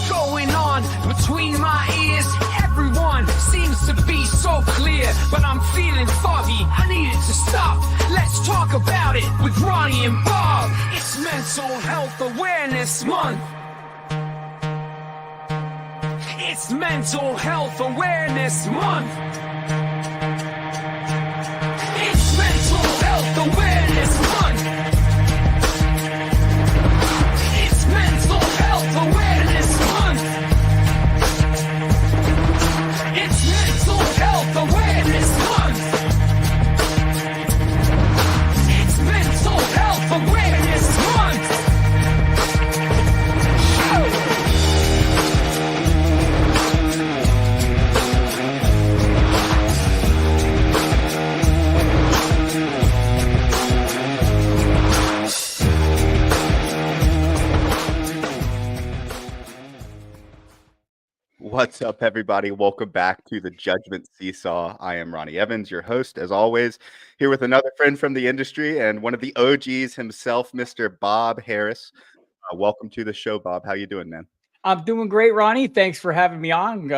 going on between my ears? Everyone seems to be so clear, but I'm feeling foggy. I need it to stop. Let's talk about it with Ronnie and Bob. It's Mental Health Awareness Month. It's Mental Health Awareness Month. It's Mental Health Awareness Month. It's Mental Health Awareness Month. It's Mental Health Awareness Month. It's Mental Health Awareness Month. What's up, everybody? Welcome back to the Judgment Seesaw. I am Ronnie Evans, your host, as always, here with another friend from the industry and one of the OGs himself, Mr. Bob Harris. Welcome to the show, Bob. How you doing, man? I'm doing great, Ronnie. Thanks for having me on.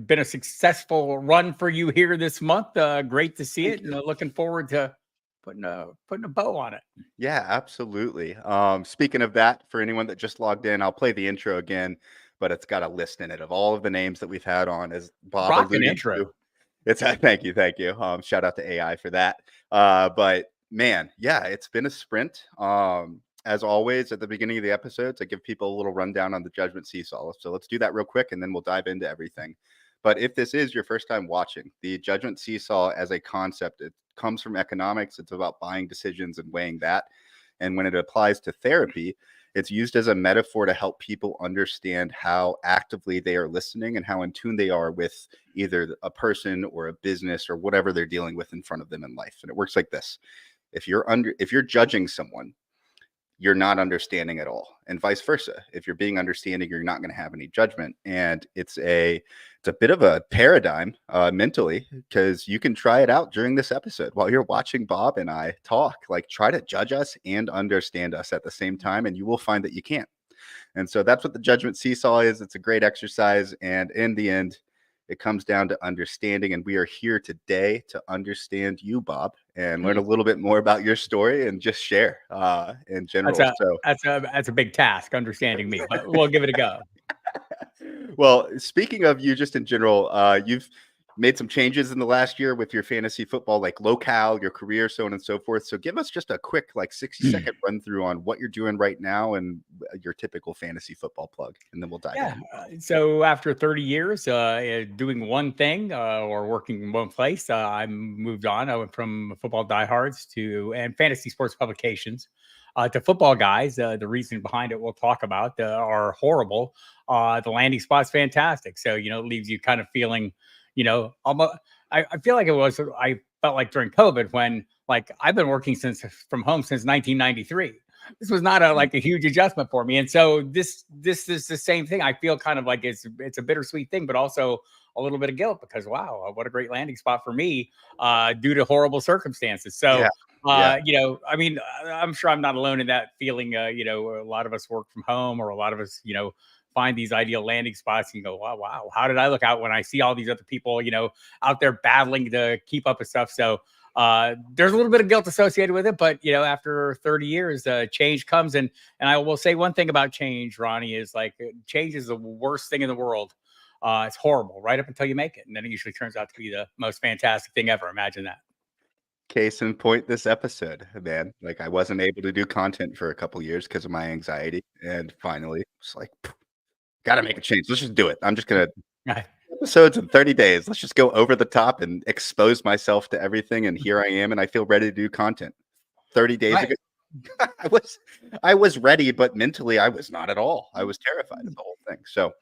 Been a successful run for you here this month. Great to see it. Looking forward to putting a bow on it. Yeah, absolutely. Speaking of that, for anyone that just logged in, I'll play the intro again, but it's got a list in it of all of the names that we've had on, as Bob Rockin' alluded intro. to. It's thank you. Shout out to AI for that. But man, yeah, it's been a sprint. As always, at the beginning of the episodes, I give people a little rundown on the Judgment Seesaw. So let's do that real quick, and then we'll dive into everything. But if this is your first time watching, the Judgment Seesaw as a concept, it comes from economics. It's about buying decisions and weighing that. And when it applies to therapy, it's used as a metaphor to help people understand how actively they are listening and how in tune they are with either a person or a business or whatever they're dealing with in front of them in life. And it works like this. If you're judging someone, you're not understanding at all, and vice versa. If you're being understanding, you're not going to have any judgment. And it's a bit of a paradigm mentally, because you can try it out during this episode while you're watching Bob and I talk. Like, try to judge us and understand us at the same time, and you will find that you can't. And so that's what the Judgment Seesaw is. It's a great exercise, and in the end, it comes down to understanding. And we are here today to understand you, Bob, and learn a little bit more about your story and just share in general. That's a big task, understanding me, but we'll give it a go. Well, speaking of you, just in general, you've made some changes in the last year with your fantasy football, like locale, your career, so on and so forth. So give us just a quick, 60-second run through on what you're doing right now and your typical fantasy football plug, and then we'll dive in. So after 30 years doing one thing or working in one place, I moved on. I went from Football Diehards and fantasy sports publications to Football Guys. The reason behind it we'll talk about are horrible. The landing spot's fantastic. So, it leaves you kind of feeling, almost, I feel like I felt like during COVID when I've been working from home since 1993. This was not a huge adjustment for me. And so this is the same thing. I feel kind of like it's a bittersweet thing, but also a little bit of guilt because, wow, what a great landing spot for me due to horrible circumstances. So, I'm sure I'm not alone in that feeling. A lot of us work from home, or a lot of us, find these ideal landing spots and you go, wow, how did I look out when I see all these other people, out there battling to keep up with stuff. So there's a little bit of guilt associated with it, but after 30 years, change comes. And I will say one thing about change, Ronnie, is change is the worst thing in the world. It's horrible right up until you make it. And then it usually turns out to be the most fantastic thing ever. Imagine that. Case in point, this episode, man, I wasn't able to do content for a couple years because of my anxiety. And finally it's got to make a change. Let's just do it. I'm just going to episodes in 30 days. Let's just go over the top and expose myself to everything. And here I am, and I feel ready to do content. 30 days ago, I was ready, but mentally I was not at all. I was terrified of the whole thing. So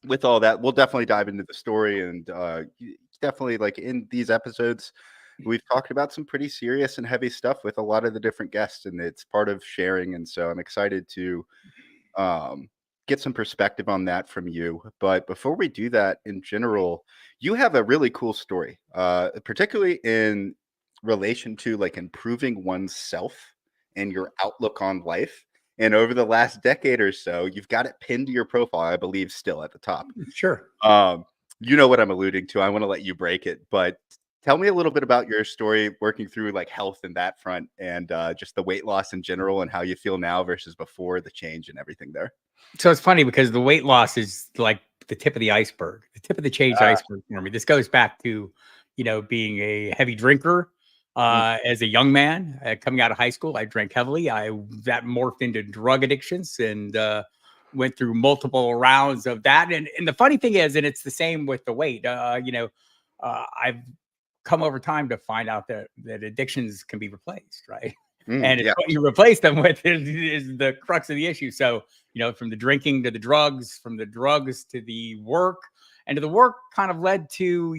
with all that, we'll definitely dive into the story, and definitely in these episodes, we've talked about some pretty serious and heavy stuff with a lot of the different guests, and it's part of sharing. And so I'm excited to get some perspective on that from you. But before we do that, in general, you have a really cool story, particularly in relation to improving oneself and your outlook on life. And over the last decade or so, you've got it pinned to your profile, I believe, still at the top. Sure. You know what I'm alluding to. I want to let you break it, but tell me a little bit about your story working through like health in that front and just the weight loss in general and how you feel now versus before the change and everything there. So it's funny because the weight loss is like the tip of the iceberg, the tip of the change iceberg for me. This goes back to, being a heavy drinker as a young man coming out of high school. I drank heavily. That morphed into drug addictions and went through multiple rounds of that. And the funny thing is, and it's the same with the weight, I've come over time to find out that addictions can be replaced, right? And it's what you replace them with is the crux of the issue. So, from the drinking to the drugs, from the drugs to the work, and to the work kind of led to,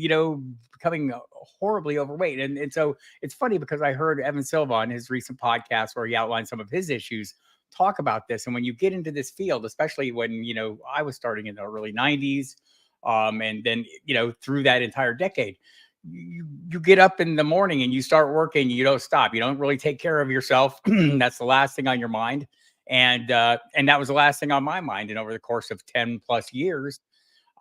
becoming horribly overweight. And so it's funny because I heard Evan Silva on his recent podcast where he outlined some of his issues, talk about this. And when you get into this field, especially when, I was starting in the early 90s, and then, through that entire decade, you get up in the morning and you start working, you don't stop. You don't really take care of yourself. That's the last thing on your mind. And that was the last thing on my mind. And over the course of 10 plus years,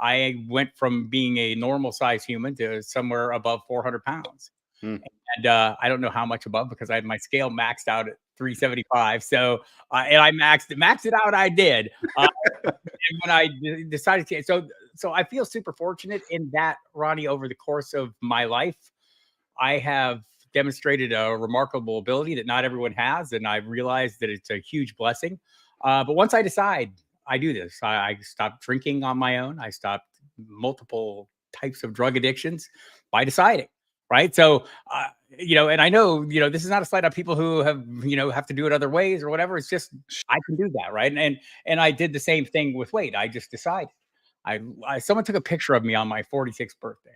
I went from being a normal size human to somewhere above 400 pounds. And I don't know how much above because I had my scale maxed out at 375. So, and I maxed it out. I did. And when I decided to, so I feel super fortunate in that, Ronnie, over the course of my life, I have demonstrated a remarkable ability that not everyone has. And I've realized that it's a huge blessing. But once I decide I do this, I stopped drinking on my own. I stopped multiple types of drug addictions by deciding. Right. So, and I know, this is not a slight on people who have, have to do it other ways or whatever. It's just, I can do that. Right. And I did the same thing with weight. I just decided. Someone took a picture of me on my 46th birthday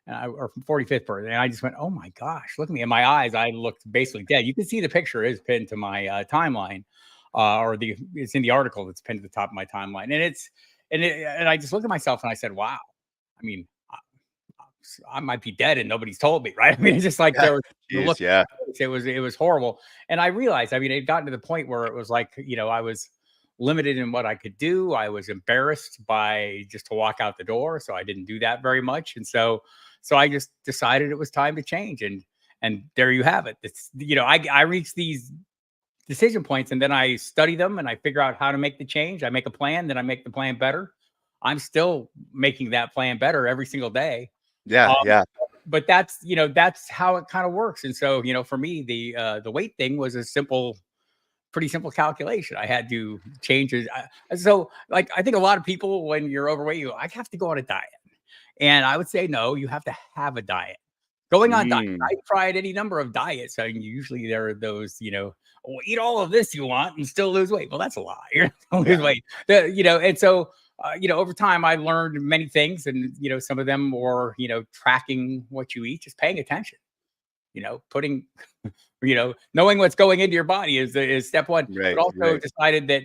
or 45th birthday. And I just went, oh my gosh, look at me. In my eyes, I looked basically dead. You can see the picture is pinned to my timeline it's in the article that's pinned to the top of my timeline. And I just looked at myself and I said, wow, I mean, I might be dead and nobody's told me, right? I mean, it's just like there was, it was horrible. And I realized, it had gotten to the point where it was like, I was limited in what I could do. I was embarrassed by just to walk out the door. So I didn't do that very much. And so I just decided it was time to change. And there you have it. It's, I reached these decision points and then I study them and I figure out how to make the change. I make a plan, then I make the plan better. I'm still making that plan better every single day. Yeah. But that's how it kind of works. And so, for me, the weight thing was pretty simple calculation. I had to change it. So like, I think a lot of people, when you're overweight, I have to go on a diet. And I would say, no, you have to have a diet. Going on diet. I tried any number of diets. I mean, usually there are those, eat all of this you want and still lose weight. Well, that's a lie. You're not gonna lose weight. And so, over time, I learned many things, and some of them were, tracking what you eat, just paying attention. Putting, knowing what's going into your body is step one. Right, but also decided that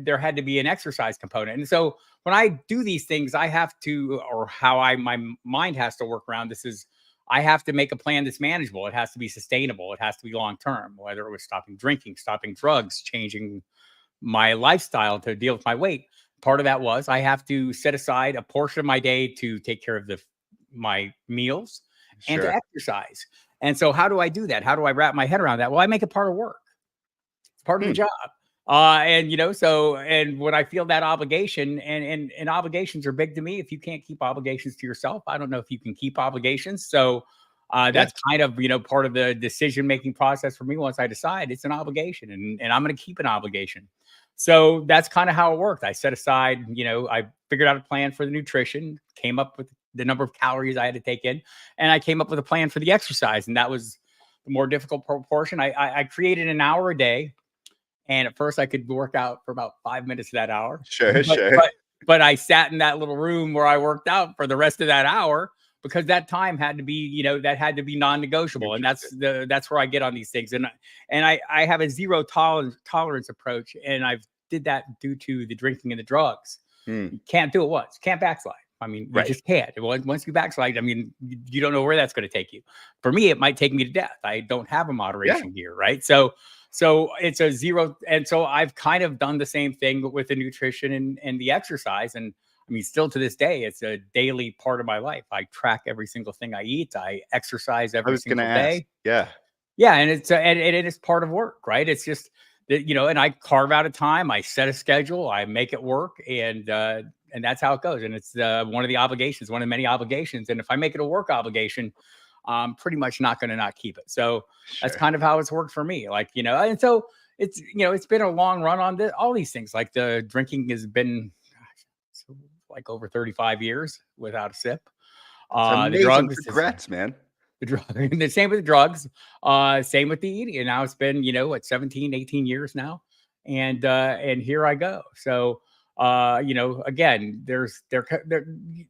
there had to be an exercise component, and so when I do these things, I have to, or my mind has to work around this is. I have to make a plan that's manageable. It has to be sustainable. It has to be long-term, whether it was stopping drinking, stopping drugs, changing my lifestyle to deal with my weight. Part of that was I have to set aside a portion of my day to take care of my meals and to exercise. And so how do I do that? How do I wrap my head around that? Well, I make it part of work. It's part of the job. And when I feel that obligation and obligations are big to me, if you can't keep obligations to yourself, I don't know if you can keep obligations. So that's kind of, part of the decision-making process for me. Once I decide it's an obligation and I'm going to keep an obligation. So that's kind of how it worked. I set aside, I figured out a plan for the nutrition, came up with the number of calories I had to take in, and I came up with a plan for the exercise. And that was the more difficult proportion. I created an hour a day. And at first I could work out for about 5 minutes of that hour. But I sat in that little room where I worked out for the rest of that hour because that time had to be, that had to be non-negotiable. And that's where I get on these things. And I have a zero tolerance approach. And I've did that due to the drinking and the drugs. You can't do it once. You can't backslide. I mean, you just can't. Once you backslide, I mean, you don't know where that's going to take you. For me, it might take me to death. I don't have a moderation gear, right? So So it's a zero. And so I've kind of done the same thing with the nutrition and the exercise. And I mean, still to this day, it's a daily part of my life. I track every single thing I eat. I exercise every single day. Yeah. Yeah. And and it is part of work, right? It's just that, and I carve out a time, I set a schedule, I make it work. And that's how it goes. And it's one of the obligations, one of many obligations. And if I make it a work obligation, I'm pretty much not going to not keep it. So that's kind of how it's worked for me. Like, and so it's, it's been a long run on all these things. Like the drinking has been like over 35 years without a sip. The drugs, congrats, man. The same with the drugs, same with the eating. And now it's been, 17, 18 years now. And here I go. So, again,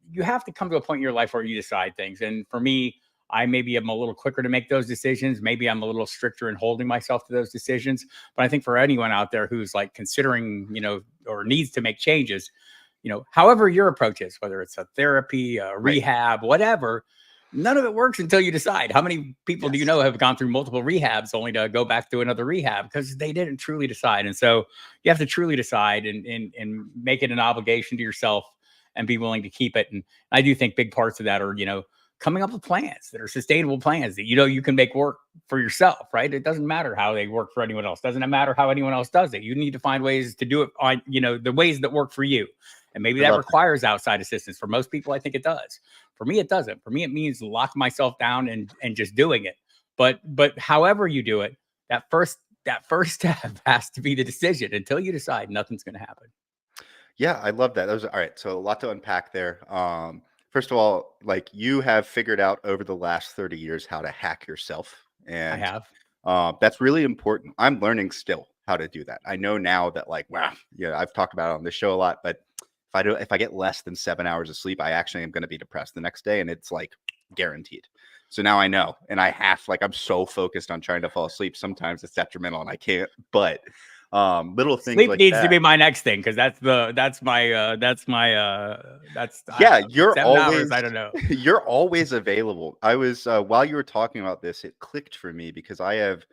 you have to come to a point in your life where you decide things. And for me, maybe I'm a little quicker to make those decisions. Maybe I'm a little stricter in holding myself to those decisions. But I think for anyone out there who's like considering, or needs to make changes, however your approach is, whether it's a therapy, a rehab, whatever, none of it works until you decide. How many people do you know have gone through multiple rehabs only to go back to another rehab because they didn't truly decide? And so you have to truly decide and make it an obligation to yourself and be willing to keep it. And I do think big parts of that are, coming up with plans that are sustainable plans that, you can make work for yourself, right? It doesn't matter how they work for anyone else. Doesn't matter how anyone else does it. You need to find ways to do it on, the ways that work for you. And maybe that requires outside assistance. For most people, I think it does. For me, it doesn't. For me, it means locking myself down and just doing it. But however you do it, that first step has to be the decision. Until you decide, nothing's going to happen. Yeah, I love that. All right. So a lot to unpack there. First of all, like you have figured out over the last 30 years how to hack yourself. And I have. That's really important. I'm learning still how to do that. I know now that I've talked about it on this show a lot, but if I get less than 7 hours of sleep, I actually am going to be depressed the next day, and it's like guaranteed. So now I know, and I'm so focused on trying to fall asleep. Sometimes it's detrimental and I can't, but little things sleep like needs that. To be my next thing. Cause that's you're 7 always, hours, I don't know. You're always available. I was, while you were talking about this, it clicked for me because I have,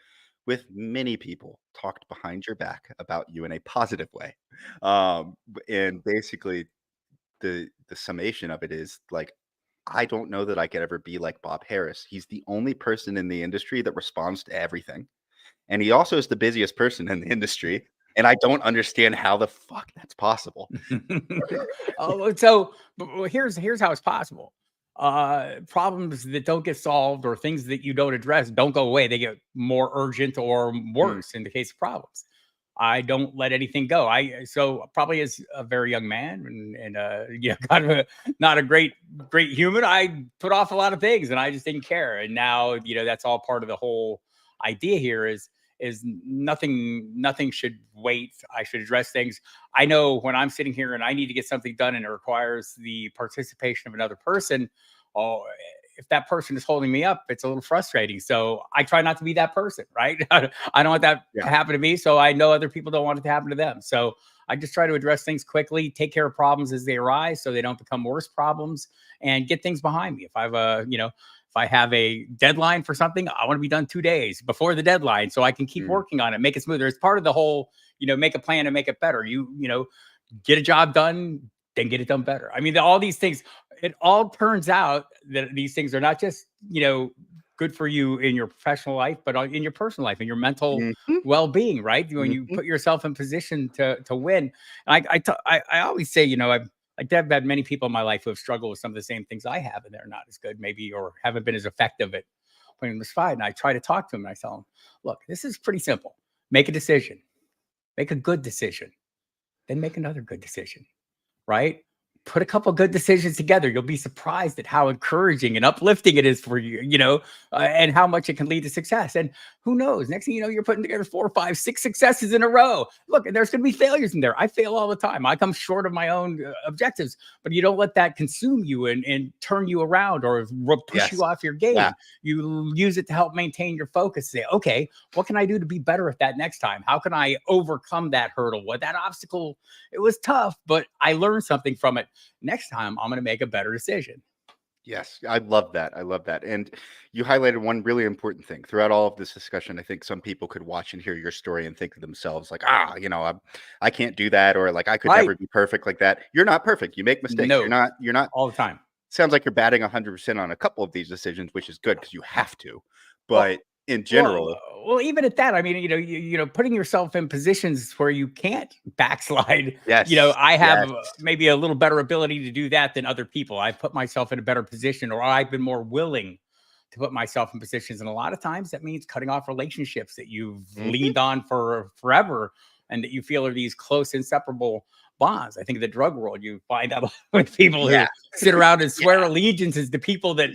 with many people, talked behind your back about you in a positive way. And basically the summation of it is like, I don't know that I could ever be like Bob Harris. He's the only person in the industry that responds to everything. And he also is the busiest person in the industry. And I don't understand how the fuck that's possible. So here's how it's possible. Problems that don't get solved or things that you don't address don't go away. They get more urgent or worse in the case of problems. I don't let anything go. So probably as a very young man and kind of not a great human, I put off a lot of things and I just didn't care. And now, that's all part of the whole idea here is nothing should wait. I should address things. I know when I'm sitting here and I need to get something done and it requires the participation of another person, if that person is holding me up, it's a little frustrating. So I try not to be that person, right? I don't want that to happen to me. So I know other people don't want it to happen to them. So I just try to address things quickly, take care of problems as they arise so they don't become worse problems and get things behind me. If I have a deadline for something, I want to be done 2 days before the deadline so I can keep working on it, make it smoother. It's part of the whole, make a plan and make it better. Get a job done, then get it done better. I mean, all these things, it all turns out that these things are not just, good for you in your professional life, but in your personal life and your mental well-being, right? When you put yourself in position to win. I always say, I've had many people in my life who have struggled with some of the same things I have, and they're not as good maybe, or haven't been as effective at putting this fight. And I try to talk to them and I tell them, look, this is pretty simple. Make a decision, make a good decision, then make another good decision, right? Put a couple good decisions together. You'll be surprised at how encouraging and uplifting it is for you, and how much it can lead to success. And who knows? Next thing you know, you're putting together 4, 5, 6 successes in a row. Look, there's going to be failures in there. I fail all the time. I come short of my own objectives, but you don't let that consume you and turn you around or push you off your game. Yeah. You use it to help maintain your focus. Say, okay, what can I do to be better at that next time? How can I overcome that hurdle? What that obstacle? It was tough, but I learned something from it. Next time, I'm going to make a better decision. Yes, I love that. I love that. And you highlighted one really important thing throughout all of this discussion. I think some people could watch and hear your story and think to themselves, like, I can't do that, or like I could Right. never be perfect like that. You're not perfect. You make mistakes. No. You're not All the time. sounds like you're batting 100% on a couple of these decisions, which is good because you have to. Well, But in general, well, even at that, I mean, putting yourself in positions where you can't backslide. yes, I have yes. maybe a little better ability to do that than other people. I put myself in a better position, or I've been more willing to put myself in positions. And a lot of times that means cutting off relationships that you've Mhm. leaned on for forever and that you feel are these close, inseparable bonds. I think in the drug world, you find out with people Yeah. who sit around and swear allegiances to people that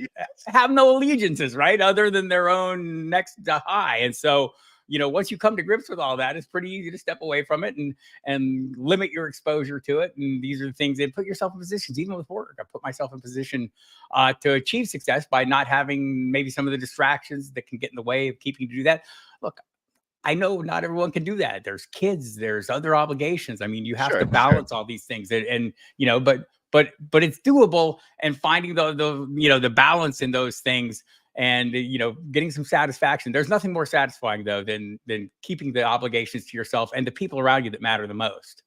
have no allegiances, right? Other than their own next high. And so, once you come to grips with all that, it's pretty easy to step away from it and limit your exposure to it. And these are the things that put yourself in positions, even with work. I put myself in position to achieve success by not having maybe some of the distractions that can get in the way of keeping you to do that. Look, I know not everyone can do that. There's kids, there's other obligations. I mean, you have to balance all these things, and but it's doable. And finding the balance in those things, and getting some satisfaction. There's nothing more satisfying though than keeping the obligations to yourself and the people around you that matter the most.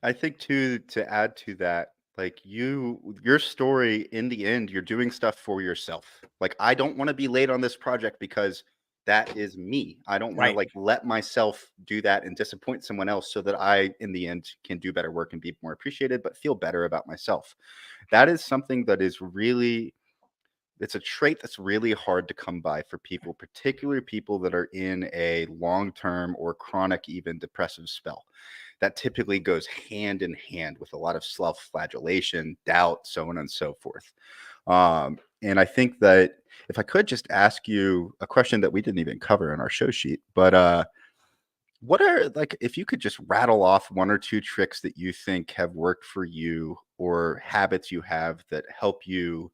I think too, to add to that, like your story in the end, you're doing stuff for yourself. Like, I don't want to be late on this project because that is me. I don't want to like let myself do that and disappoint someone else so that I, in the end, can do better work and be more appreciated, but feel better about myself. That is something that is really, it's a trait that's really hard to come by for people, particularly people that are in a long-term or chronic, even depressive spell. That typically goes hand in hand with a lot of self-flagellation, doubt, so on and so forth. And I think that if I could just ask you a question that we didn't even cover in our show sheet, but what are, like, if you could just rattle off one or two tricks that you think have worked for you, or habits you have that help you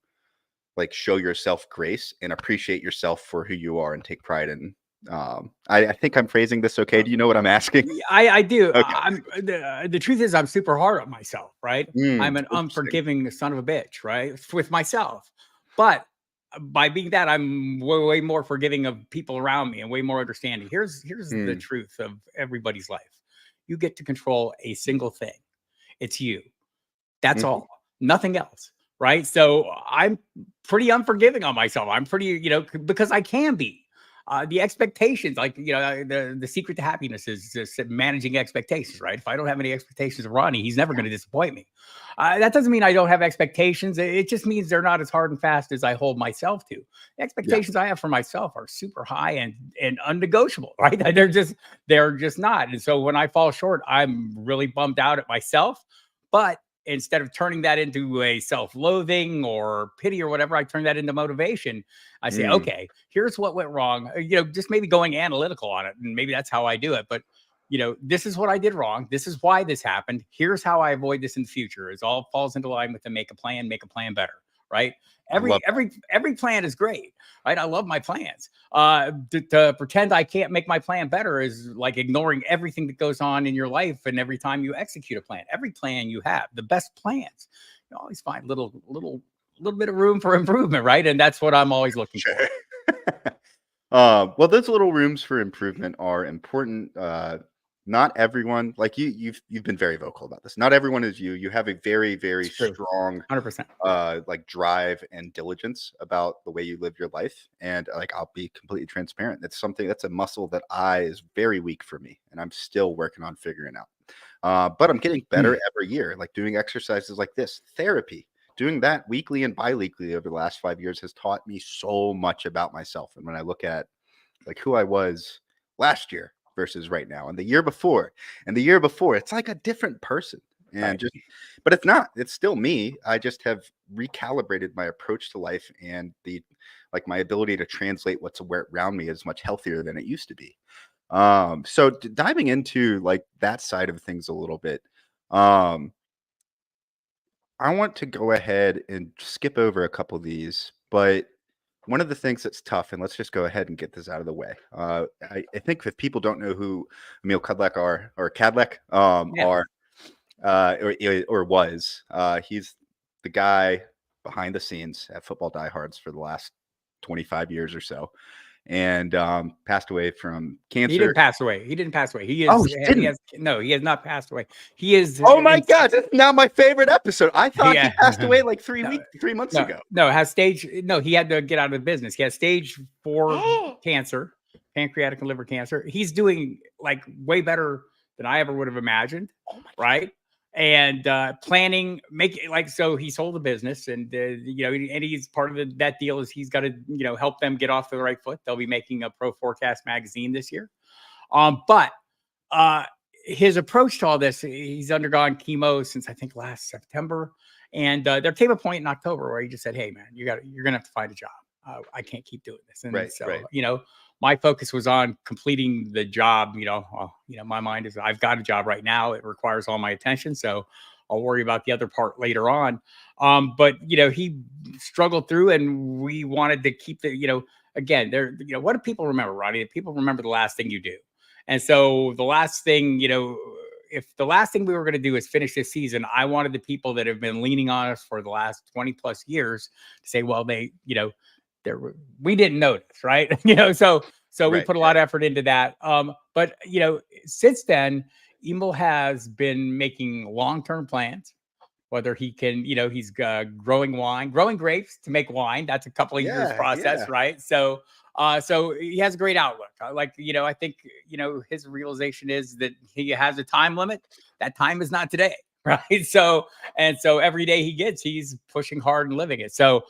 like show yourself grace and appreciate yourself for who you are and take pride in. I think I'm phrasing this okay. Do you know what I'm asking? I do. Okay. The truth is I'm super hard on myself, right? I'm an Interesting. unforgiving son of a bitch, right? With myself. But by being that, I'm way more forgiving of people around me and way more understanding. Here's the truth of everybody's life. You get to control a single thing. It's you. That's all. Nothing else. Right. So I'm pretty unforgiving on myself. I'm pretty, because I can be. The expectations, like, the secret to happiness is just managing expectations, right? If I don't have any expectations of Ronnie, he's never going to disappoint me. That doesn't mean I don't have expectations. It just means they're not as hard and fast as I hold myself to. The expectations I have for myself are super high and unnegotiable, right? They're just not. And so when I fall short, I'm really bummed out at myself. But instead of turning that into a self-loathing or pity or whatever, I turn that into motivation. I say, okay, here's what went wrong. Just maybe going analytical on it. And maybe that's how I do it. But, this is what I did wrong. This is why this happened. Here's how I avoid this in the future. It all falls into line with the make a plan better. Right. Every plan is great. Right. I love my plans. To pretend I can't make my plan better is like ignoring everything that goes on in your life. And every time you execute a plan, every plan you have, the best plans, you always find little bit of room for improvement. Right. And that's what I'm always looking for. Well, those little rooms for improvement are important. Not everyone, like you've been very vocal about this. Not everyone is you. You have a very, very strong 100%. like drive and diligence about the way you live your life. And like, I'll be completely transparent. That's a muscle that is very weak for me, and I'm still working on figuring out. But I'm getting better every year, like doing exercises like this, therapy. Doing that weekly and bi-weekly over the last 5 years has taught me so much about myself. And when I look at like who I was last year versus right now and the year before, it's like a different person. And but it's not, it's still me. I just have recalibrated my approach to life, and my ability to translate what's around me is much healthier than it used to be. So diving into like that side of things a little bit, I want to go ahead and skip over a couple of these, but one of the things that's tough, and let's just go ahead and get this out of the way. I think if people don't know who Emil Kadlec or was, he's the guy behind the scenes at Football Diehards for the last 25 years or so, and passed away from cancer. He didn't pass away. He didn't pass away. He is. Oh, he didn't? He has not passed away. He is. Oh my God! That's now my favorite episode. I thought Yeah. he passed away like 3 months No, ago. no, has stage. No, he had to get out of the business. He has stage 4 cancer, pancreatic and liver cancer. He's doing like way better than I ever would have imagined. Right. And planning, so he sold the business, and and he's part of that deal is he's got to help them get off the right foot. They'll be making a Pro Forecast magazine this year, but his approach to all this, he's undergone chemo since I think last September, and there came a point in October where he just said, "Hey, man, you're gonna have to find a job. I can't keep doing this." And right. My focus was on completing the job. My mind is, I've got a job right now. It requires all my attention. So I'll worry about the other part later on. But he struggled through, and we wanted to keep again, what do people remember, Ronnie? People remember the last thing you do. And so the last thing, if the last thing we were going to do is finish this season, I wanted the people that have been leaning on us for the last 20 plus years to say, well, we didn't notice, right? So we put a lot of effort into that. But since then, Emil has been making long-term plans, whether he can, he's growing grapes to make wine. That's a couple of years process, right? So he has a great outlook. I think, his realization is that he has a time limit. That time is not today, right? So every day he's pushing hard and living it. So,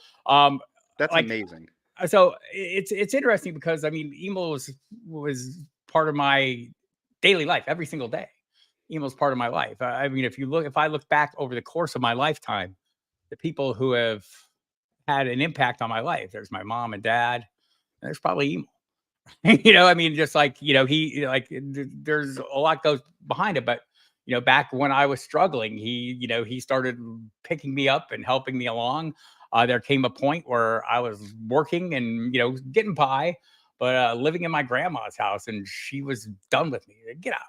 that's amazing. So it's interesting because Emil was part of my daily life every single day. Emil's part of my life. If I look back over the course of my lifetime, the people who have had an impact on my life, there's my mom and dad, and there's probably Emil. There's a lot goes behind it, but back when I was struggling, he started picking me up and helping me along. There came a point where I was working and, getting by, but living in my grandma's house, and she was done with me. Get out.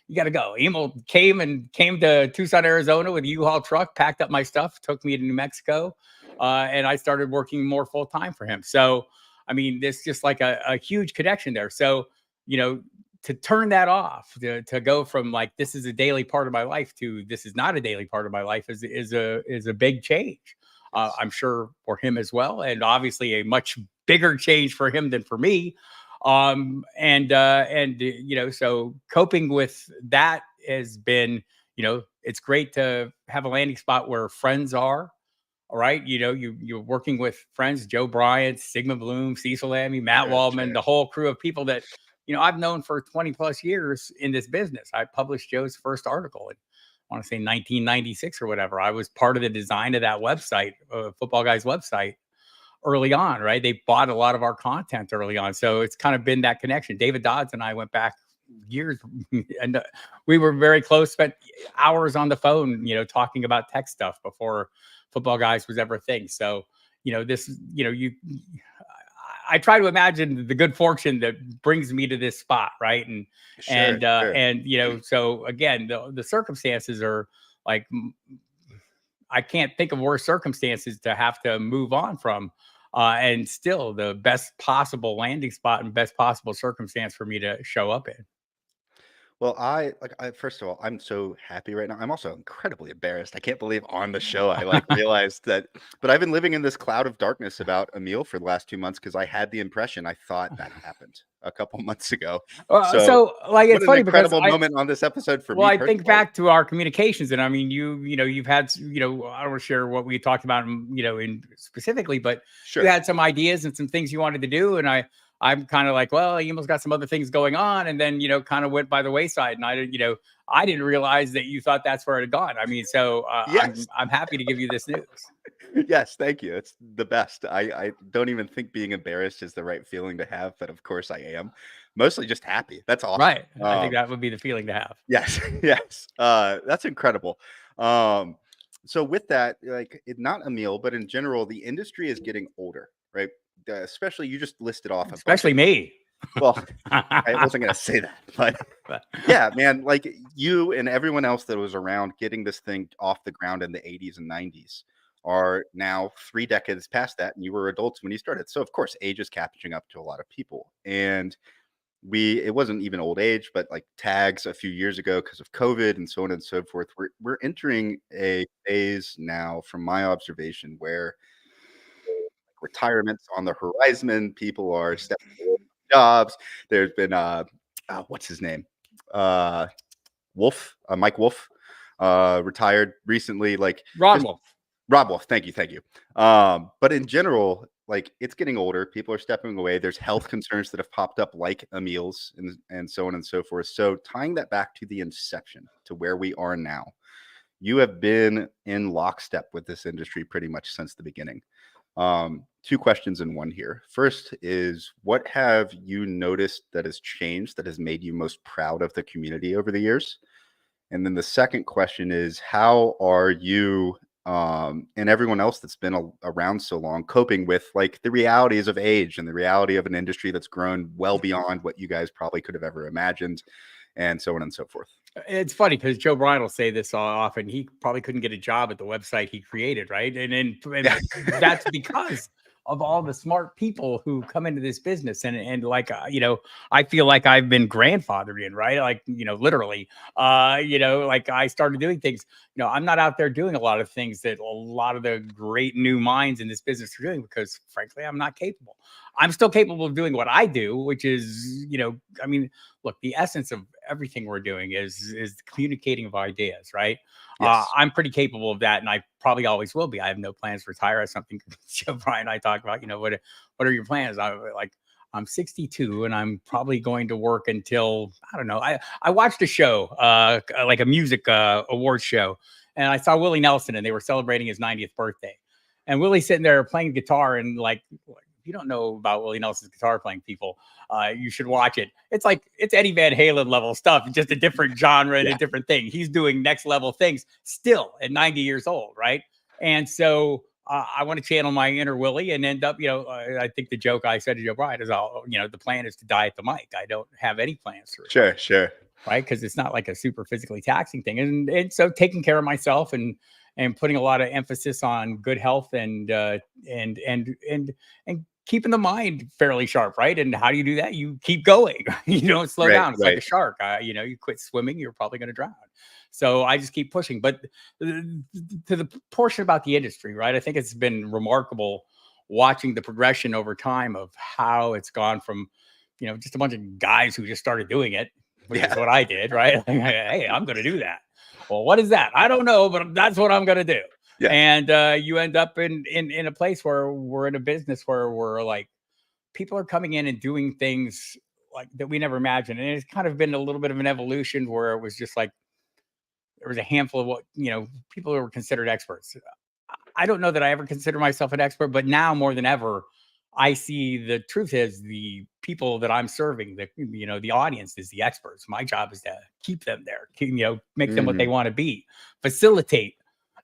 You got to go. Emil came to Tucson, Arizona with a U-Haul truck, packed up my stuff, took me to New Mexico, and I started working more full time for him. So, there's just like a huge connection there. So, to turn that off, to go from like, this is a daily part of my life to this is not a daily part of my life is a big change. I'm sure for him as well, and obviously a much bigger change for him than for me. So coping with that has been, it's great to have a landing spot where friends are. All right, you're working with friends, Joe Bryant, Sigmund Bloom, Cecil Lammey, Matt Waldman, the whole crew of people that I've known for 20 plus years in this business. I published Joe's first article I want to say 1996 or whatever. I was part of the design of that website, Football Guys website, early on, right? They bought a lot of our content early on. So it's kind of been that connection. David Dodds and I went back years, and we were very close, spent hours on the phone, talking about tech stuff before Football Guys was ever a thing. So, I try to imagine the good fortune that brings me to this spot, right? So again, the circumstances are like, I can't think of worse circumstances to have to move on from, and still the best possible landing spot and best possible circumstance for me to show up in. Well, first of all, I'm so happy right now. I'm also incredibly embarrassed. I can't believe on the show I realized that, but I've been living in this cloud of darkness about Emil for the last 2 months because I had the impression I thought that happened a couple months ago. So it's funny because incredible moment on this episode for me. Well, I think back to our communications, and you've had, I don't want to share what we talked about, in specifically, but you had some ideas and some things you wanted to do, and I'm kind of like, well, Emil's got some other things going on, and then kind of went by the wayside, and I didn't realize that you thought that's where it had gone. Yes. I'm happy to give you this news. Yes, thank you. It's the best. I don't even think being embarrassed is the right feeling to have, but of course I am. Mostly just happy. That's awesome. Right. I think that would be the feeling to have. Yes. Yes. That's incredible. So with that, not Emil, but in general, the industry is getting older, right? Especially you just listed off. Especially me. Well, I wasn't going to say that, but yeah, man, like you and everyone else that was around getting this thing off the ground in the 80s and 90s. are now 3 decades past that, and you were adults when you started. So of course, age is catching up to a lot of people. And it wasn't even old age, but like tags a few years ago because of COVID and so on and so forth. We're entering a phase now, from my observation, where retirement's on the horizon. People are stepping away from jobs. There's been what's his name? Mike Wolf, retired recently. Like Ron Wolf. Rob Wolf. Thank you. But in general, like, it's getting older. People are stepping away. There's health concerns that have popped up, like Emil's and so on and so forth. So tying that back to the inception, to where we are now, you have been in lockstep with this industry pretty much since the beginning. 2 questions in one here. First is, what have you noticed that has changed, that has made you most proud of the community over the years? And then the second question is, how are you and everyone else that's been around so long coping with like the realities of age and the reality of an industry that's grown well beyond what you guys probably could have ever imagined, and so on and so forth? It's funny because Joe Bryan will say this often. He probably couldn't get a job at the website he created, right? And that's because of all the smart people who come into this business. And like, I feel like I've been grandfathered in, right? Like, literally, like I started doing things, I'm not out there doing a lot of things that a lot of the great new minds in this business are doing, because frankly, I'm not capable. I'm still capable of doing what I do, which is, look, the essence of everything we're doing is the communicating of ideas, right? Yes. I'm pretty capable of that, and I probably always will be. I have no plans to retire. That's something Joe Bryan and I talk about. What are your plans? I'm 62, and I'm probably going to work until, I don't know. I watched a show, like a music awards show, and I saw Willie Nelson, and they were celebrating his 90th birthday. And Willie's sitting there playing guitar, and like, if you don't know about Willie Nelson's guitar playing, people, you should watch it. It's Eddie Van Halen level stuff, just a different genre and a different thing. He's doing next level things still at 90 years old, right? And so I want to channel my inner Willie and end up, I think the joke I said to Joe Bryan is, the plan is to die at the mic. I don't have any plans to retire. Sure. Right? Because it's not like a super physically taxing thing. And so taking care of myself and putting a lot of emphasis on good health and keeping the mind fairly sharp, right? And how do you do that? You keep going. You don't slow down. It's like a shark. You quit swimming, you're probably going to drown. So I just keep pushing. But to the portion about the industry, right? I think it's been remarkable watching the progression over time of how it's gone from, just a bunch of guys who just started doing it, which is what I did, right? Hey, I'm going to do that. Well, what is that? I don't know, but that's what I'm going to do. Yeah. And you end up in a place where we're in a business where we're like, people are coming in and doing things like that we never imagined. And it's kind of been a little bit of an evolution where it was just like, there was a handful of what, people who were considered experts. I don't know that I ever consider myself an expert, but now more than ever, I see the truth is the people that I'm serving, the audience is the experts. My job is to keep them there, make them what they want to be, facilitate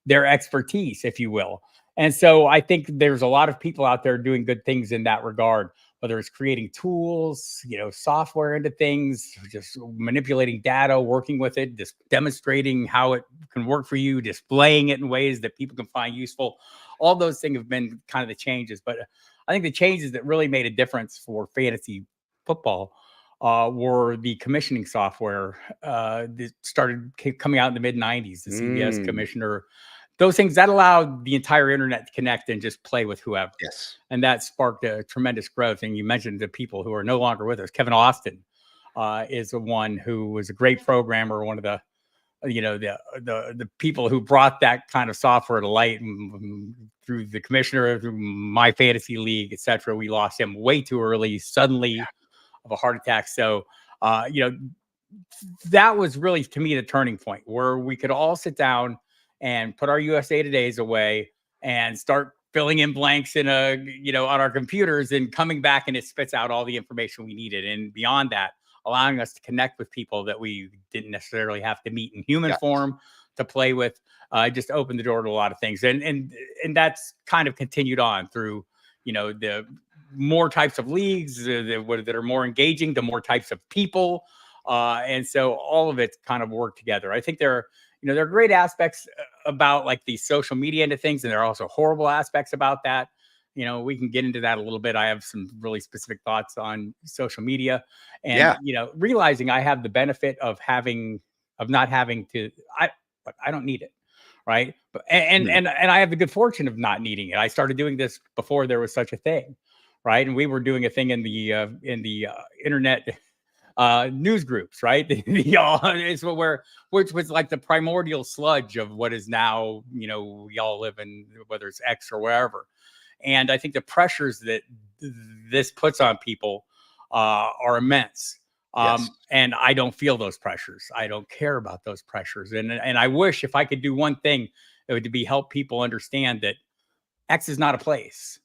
their expertise, if you will. And so I think there's a lot of people out there doing good things in that regard, whether it's creating tools, software into things, just manipulating data, working with it, just demonstrating how it can work for you, displaying it in ways that people can find useful. All those things have been kind of the changes. But I think the changes that really made a difference for fantasy football were the commissioning software that started coming out in the mid-90s, the CBS commissioner. Those things that allowed the entire internet to connect and just play with whoever. Yes. And that sparked a tremendous growth. And you mentioned the people who are no longer with us. Kevin Austin is the one who was a great programmer, one of the, the people who brought that kind of software to light through the commissioner, through my fantasy league, et cetera. We lost him way too early, suddenly of a heart attack. So, that was really, to me, the turning point where we could all sit down and put our USA Todays away and start filling in blanks in on our computers and coming back, and it spits out all the information we needed. And beyond that, allowing us to connect with people that we didn't necessarily have to meet in human form to play with, just opened the door to a lot of things. And that's kind of continued on through, the more types of leagues that are more engaging, the more types of people. And so all of it kind of worked together. I think there are great aspects about like the social media end of things, and there are also horrible aspects about that. We can get into that a little bit. I have some really specific thoughts on social media, and Yeah. realizing I have the benefit of not having to. I don't need it, right? But and I have the good fortune of not needing it. I started doing this before there was such a thing, right? And we were doing a thing in the internet news groups, right? Which was like the primordial sludge of what is now, we all live in, whether it's X or wherever. And I think the pressures that this puts on people are immense. Yes. And I don't feel those pressures. I don't care about those pressures. And I wish if I could do one thing, it would be help people understand that X is not a place.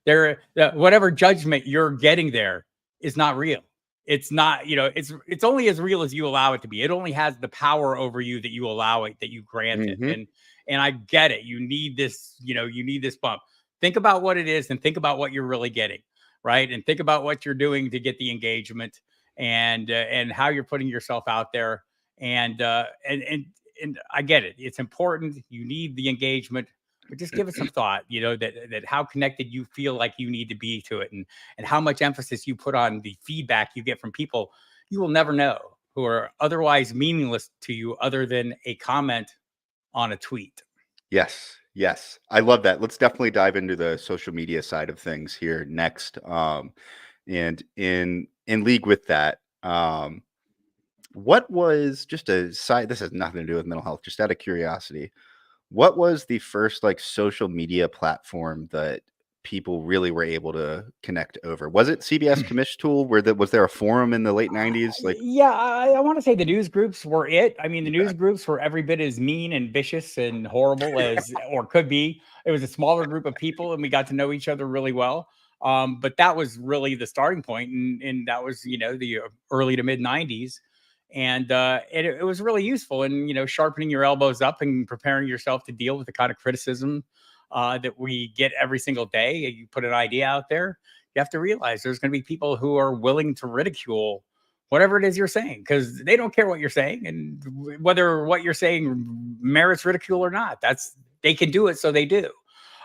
Whatever judgment you're getting there is not real. It's not, it's only as real as you allow it to be. It only has the power over you that you allow it, that you grant it. And I get it. You need this, you need this bump. Think about what it is and think about what you're really getting, right? And think about what you're doing to get the engagement and how you're putting yourself out there. And I get it. It's important. You need the engagement. But just give it some thought, that how connected you feel like you need to be to it, and how much emphasis you put on the feedback you get from people you will never know, who are otherwise meaningless to you other than a comment on a tweet. Yes. I love that. Let's definitely dive into the social media side of things here next. And in league with that, what was, just a side, this has nothing to do with mental health, just out of curiosity, what was the first like social media platform that people really were able to connect over? Was it CBS Commish Tool? Was there a forum in the late 90s? Like, yeah, I want to say the news groups were it. I mean, the news groups were every bit as mean and vicious and horrible as, or could be. It was a smaller group of people, and we got to know each other really well. But that was really the starting point, and that was, the early to mid 90s. And it was really useful in, sharpening your elbows up and preparing yourself to deal with the kind of criticism that we get every single day. You put an idea out there, you have to realize there's going to be people who are willing to ridicule whatever it is you're saying, because they don't care what you're saying, and whether what you're saying merits ridicule or not. They can do it, so they do.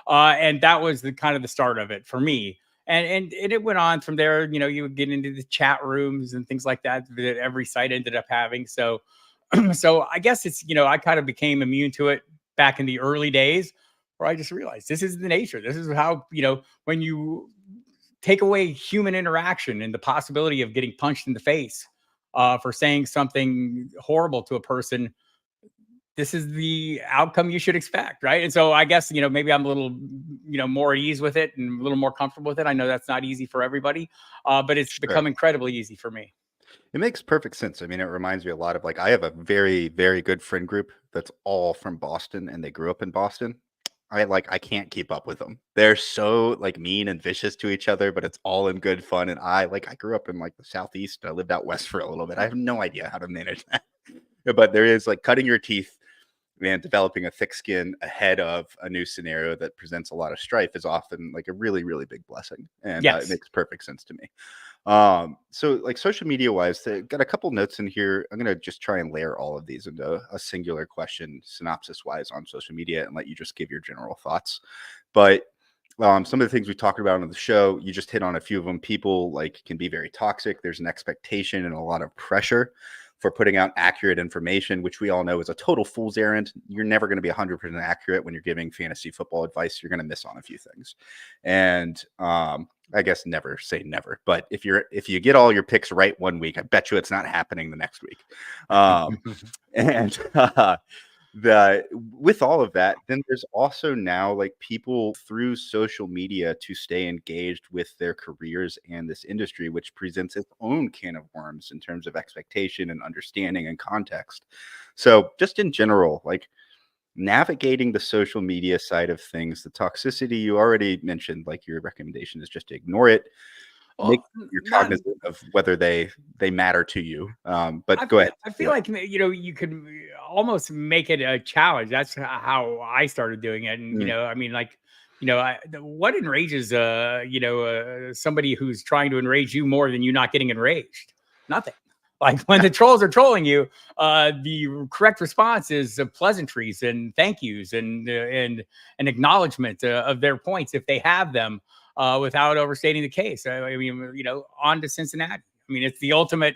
And that was the kind of the start of it for me. And it went on from there. You would get into the chat rooms and things like that every site ended up having. So I guess it's, I kind of became immune to it back in the early days, where I just realized this is the nature. This is how, when you take away human interaction and the possibility of getting punched in the face for saying something horrible to a person, this is the outcome you should expect, right? And so I guess, maybe I'm a little, more at ease with it and a little more comfortable with it. I know that's not easy for everybody, but it's become incredibly easy for me. It makes perfect sense. I mean, it reminds me a lot of, like, I have a very, very good friend group that's all from Boston, and they grew up in Boston. I can't keep up with them. They're so like mean and vicious to each other, but it's all in good fun. And I grew up in like the Southeast. I lived out west for a little bit. I have no idea how to manage that. But there is like cutting your teeth and developing a thick skin ahead of a new scenario that presents a lot of strife is often like a really, really big blessing. And it makes perfect sense to me. So like social media wise, got a couple notes in here. I'm going to just try and layer all of these into a singular question synopsis wise on social media and let you just give your general thoughts. But some of the things we talked about on the show, you just hit on a few of them. People like can be very toxic. There's an expectation and a lot of pressure for putting out accurate information, which we all know is a total fool's errand. You're never going to be 100% accurate when you're giving fantasy football advice. You're going to miss on a few things. And I guess never say never, but if you get all your picks right one week, I bet you it's not happening the next week. With all of that, then there's also now like people through social media to stay engaged with their careers and this industry, which presents its own can of worms in terms of expectation and understanding and context. So just in general, like navigating the social media side of things, the toxicity you already mentioned, like your recommendation is just to ignore it. Make you're cognizant of whether they matter to you. But go ahead. I feel like, you could almost make it a challenge. That's how I started doing it. And, I mean, like, what enrages, somebody who's trying to enrage you more than you not getting enraged? Nothing. Like when the trolls are trolling you, the correct response is pleasantries and thank yous and acknowledgement of their points if they have them, without overstating the case. I mean, on to Cincinnati. I mean, it's the ultimate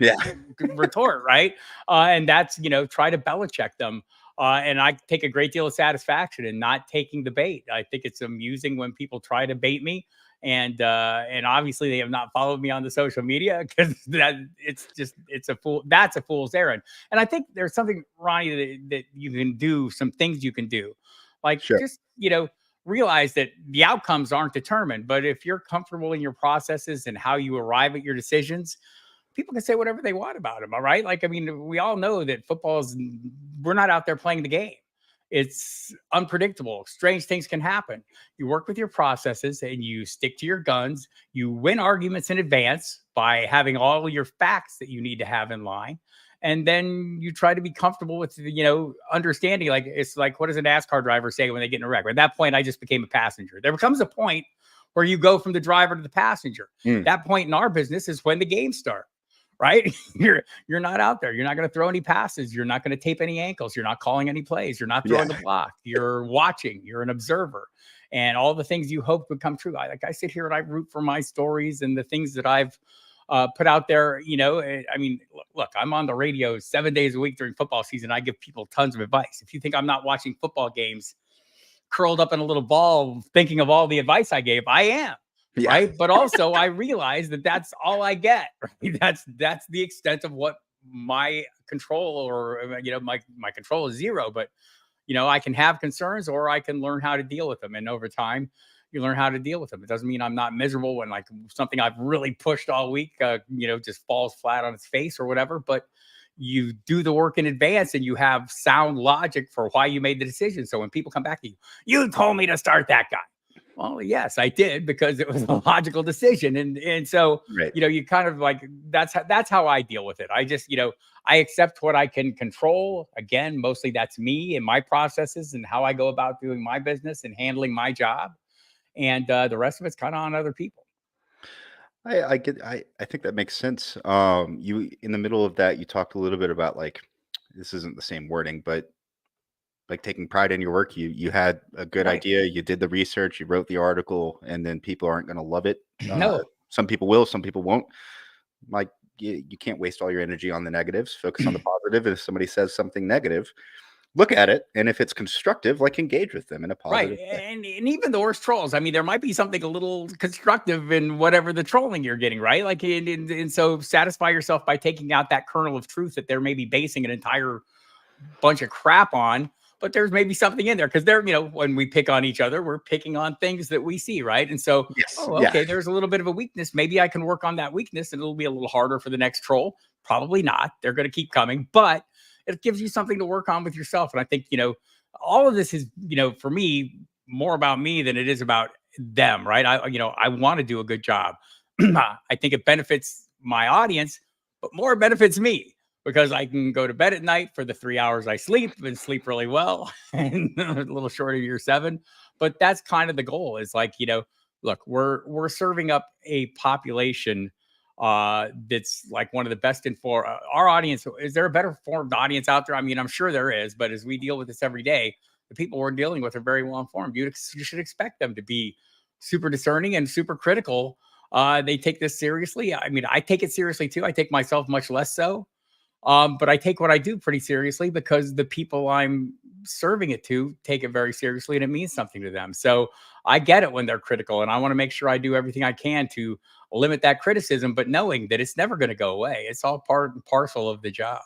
retort, right? And that's, try to Belichick them. And I take a great deal of satisfaction in not taking the bait. I think it's amusing when people try to bait me. And obviously they have not followed me on the social media, because that's a fool's errand. And I think there's something, Ronnie, that you can do, some things you can do, like just, realize that the outcomes aren't determined, but if you're comfortable in your processes and how you arrive at your decisions, people can say whatever they want about them. All right. Like, I mean, we all know that we're not out there playing the game. It's unpredictable. Strange things can happen. You work with your processes and you stick to your guns. You win arguments in advance by having all your facts that you need to have in line. And then you try to be comfortable with, understanding, like, it's like, what does a NASCAR driver say when they get in a wreck? At that point, I just became a passenger. There becomes a point where you go from the driver to the passenger. That point in our business is when the games start. Right? You're not out there. You're not going to throw any passes. You're not going to tape any ankles. You're not calling any plays. You're not throwing the block. You're watching. You're an observer. And all the things you hoped would come true. I sit here and I root for my stories and the things that I've put out there. I mean, look, I'm on the radio 7 days a week during football season. I give people tons of advice. If you think I'm not watching football games curled up in a little ball thinking of all the advice I gave, I am. Right. But also I realize that that's all I get. Right? That's the extent of what my control, or, my control is zero. But, I can have concerns, or I can learn how to deal with them. And over time, you learn how to deal with them. It doesn't mean I'm not miserable when, like, something I've really pushed all week, just falls flat on its face or whatever. But you do the work in advance and you have sound logic for why you made the decision. So when people come back to you, you told me to start that guy. Well, yes, I did, because it was a logical decision. And so, you kind of like, that's how I deal with it. I just, I accept what I can control. Again, mostly that's me and my processes and how I go about doing my business and handling my job. And the rest of it's kind of on other people. I think that makes sense. You, in the middle of that, you talked a little bit about, like, this isn't the same wording, but like taking pride in your work. You had a good idea, you did the research, you wrote the article, and then people aren't going to love it. No. Some people will, some people won't. Like, you can't waste all your energy on the negatives. Focus on the positive. If somebody says something negative, look at it, and if it's constructive, like, engage with them in a positive way. And even the worst trolls, I mean, there might be something a little constructive in whatever the trolling you're getting, right? Like, and so satisfy yourself by taking out that kernel of truth that they're maybe basing an entire bunch of crap on. But there's maybe something in there, because when we pick on each other, we're picking on things that we see, right? And so, there's a little bit of a weakness. Maybe I can work on that weakness, and it'll be a little harder for the next troll. Probably not. They're going to keep coming, but it gives you something to work on with yourself. And I think, all of this is, for me, more about me than it is about them, right? I want to do a good job. I think it benefits my audience, but more benefits me, because I can go to bed at night for the 3 hours I sleep and sleep really well, and a little short of your 7. But that's kind of the goal, is like, look, we're serving up a population that's like one of the best informed. Our audience, is there a better formed audience out there? I mean, I'm sure there is, but as we deal with this every day, the people we're dealing with are very well informed. You should expect them to be super discerning and super critical. They take this seriously. I mean, I take it seriously too. I take myself much less so. But I take what I do pretty seriously, because the people I'm serving it to take it very seriously, and it means something to them. So I get it when they're critical, and I want to make sure I do everything I can to limit that criticism, but knowing that it's never going to go away. It's all part and parcel of the job.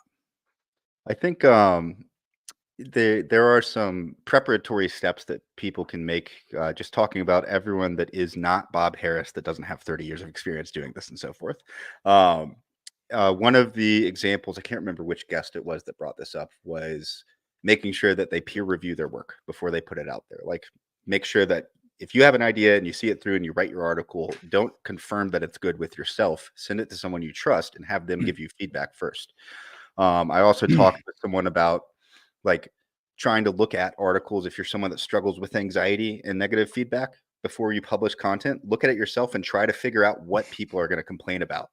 I think there are some preparatory steps that people can make, just talking about everyone that is not Bob Harris, that doesn't have 30 years of experience doing this and so forth. One of the examples, I can't remember which guest it was that brought this up, was making sure that they peer review their work before they put it out there. Like, make sure that if you have an idea and you see it through and you write your article, don't confirm that it's good with yourself. Send it to someone you trust and have them give you feedback first. I also talked with someone about, like, trying to look at articles. If you're someone that struggles with anxiety and negative feedback, before you publish content, look at it yourself and try to figure out what people are going to complain about.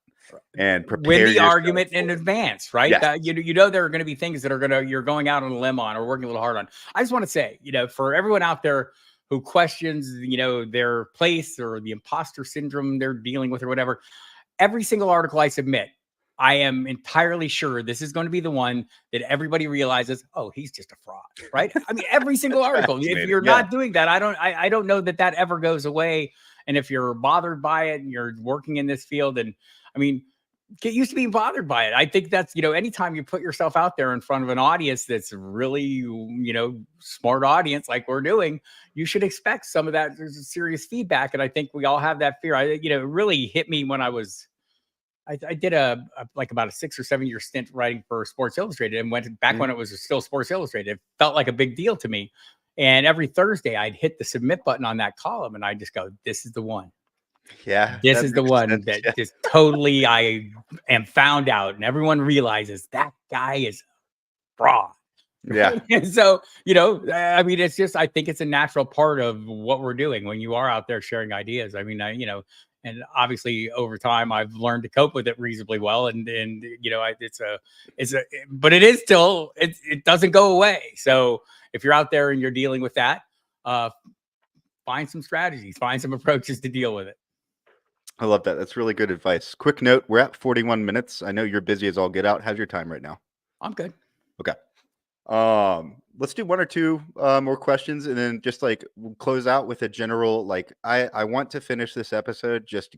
and prepare win the yourself argument in advance, right? Yes. You know there are going to be things that you're going out on a limb on or working a little hard on. I just want to say, for everyone out there who questions, their place or the imposter syndrome they're dealing with or whatever, every single article I submit, I am entirely sure this is going to be the one that everybody realizes, oh, he's just a fraud, right? I mean, every single article. If you're not doing that, I don't know that ever goes away. And if you're bothered by it and you're working in this field, and I mean, get used to being bothered by it. I think that's, anytime you put yourself out there in front of an audience that's really, smart audience like we're doing, you should expect some of that serious feedback. And I think we all have that fear. It really hit me when I did about a 6 or 7 year stint writing for Sports Illustrated, and went back when it was still Sports Illustrated. It felt like a big deal to me. And every Thursday I'd hit the submit button on that column and I just go, this is the one. Yeah. This is the one that just totally I am found out, and everyone realizes that guy is fraud. Yeah. And so, I mean, it's just, I think it's a natural part of what we're doing when you are out there sharing ideas. I mean, and obviously over time I've learned to cope with it reasonably well. And but it is still, it doesn't go away. So if you're out there and you're dealing with that, find some strategies, find some approaches to deal with it. I love that. That's really good advice. Quick note, we're at 41 minutes. I know you're busy as all get out. How's your time right now? I'm good. Okay. Let's do one or two more questions, and then just we'll close out with a general, I want to finish this episode just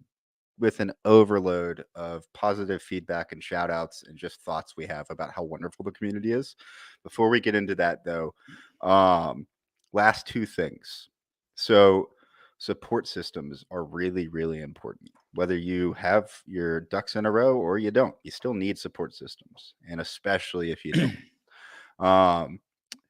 with an overload of positive feedback and shout outs and just thoughts we have about how wonderful the community is. Before we get into that though, last two things. So support systems are really, really important. Whether you have your ducks in a row or you don't, you still need support systems, and especially if you don't.